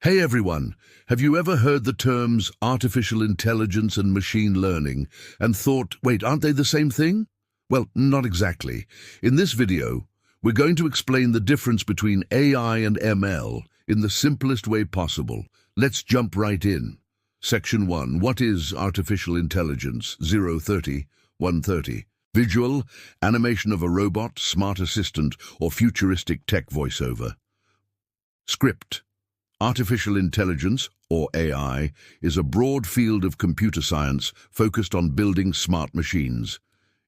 Hey everyone, have you ever heard the terms artificial intelligence and machine learning and thought, wait, aren't they the same thing? Well, not exactly. In this video, we're going to explain the difference between AI and ML in the simplest way possible. Let's jump right in. Section 1. What is artificial intelligence? 030, 130. Visual, animation of a robot, smart assistant, or futuristic tech voiceover. Script. Artificial intelligence, or AI, is a broad field of computer science focused on building smart machines.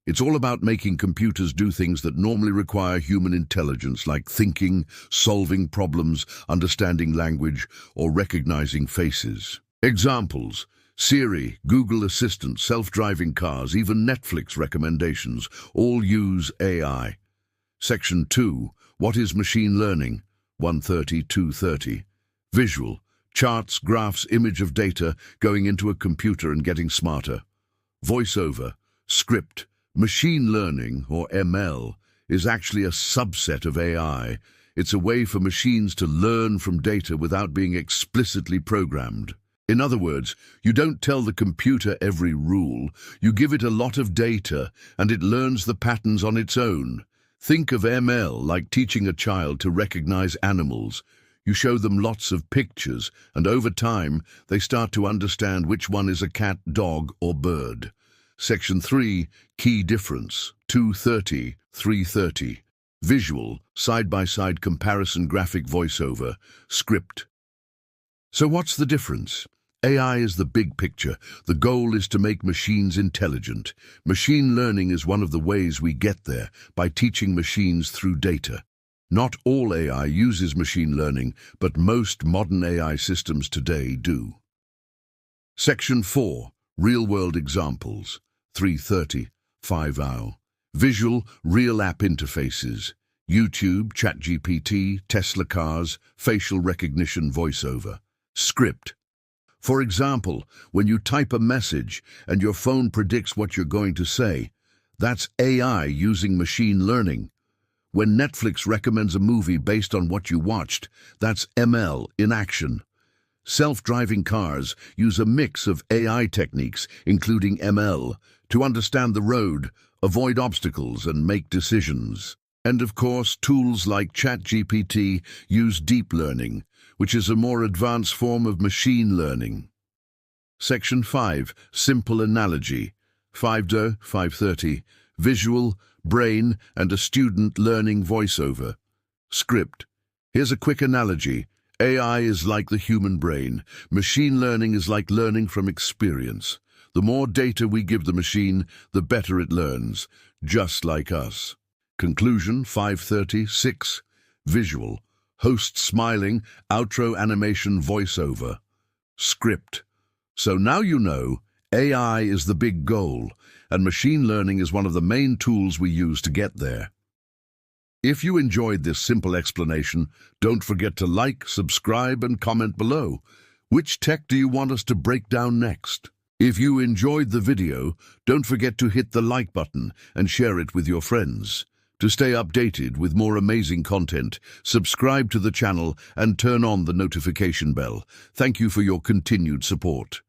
It's all about making computers do things that normally require human intelligence, like thinking, solving problems, understanding language, or recognizing faces. Examples: Siri, Google Assistant, self-driving cars, even Netflix recommendations, all use AI. Section 2. What is machine learning? 130, 230. Visual, charts, graphs, image of data going into a computer and getting smarter. Voiceover, script. Machine learning, or ML, is actually a subset of AI. It's a way for machines to learn from data without being explicitly programmed. In other words, you don't tell the computer every rule, you give it a lot of data and it learns the patterns on its own. Think of ML like teaching a child to recognize animals. You show them lots of pictures, and over time, they start to understand which one is a cat, dog, or bird. Section 3. Key difference. 230, 330. Visual, side-by-side comparison, graphic voiceover, script. So what's the difference? AI is the big picture. The goal is to make machines intelligent. Machine learning is one of the ways we get there, by teaching machines through data. Not all AI uses machine learning, but most modern AI systems today do. Section 4. Real-world examples. 330, 50. Visual, real app interfaces. YouTube, ChatGPT, Tesla cars, facial recognition voiceover. Script. For example, when you type a message and your phone predicts what you're going to say, that's AI using machine learning. When Netflix recommends a movie based on what you watched, that's ML in action. Self-driving cars use a mix of AI techniques, including ML, to understand the road, avoid obstacles, and make decisions. And of course, tools like ChatGPT use deep learning, which is a more advanced form of machine learning. Section 5. Simple analogy. 50, 530. Visual, brain, and a student learning voiceover. Script. Here's a quick analogy. AI is like the human brain. Machine learning is like learning from experience. The more data we give the machine, the better it learns, just like us. Conclusion. 536. Visual. Host smiling, outro animation voiceover. Script. So now you know, AI is the big goal, and machine learning is one of the main tools we use to get there. If you enjoyed this simple explanation, don't forget to like, subscribe, and comment below. Which tech do you want us to break down next? If you enjoyed the video, don't forget to hit the like button and share it with your friends. To stay updated with more amazing content, subscribe to the channel and turn on the notification bell. Thank you for your continued support.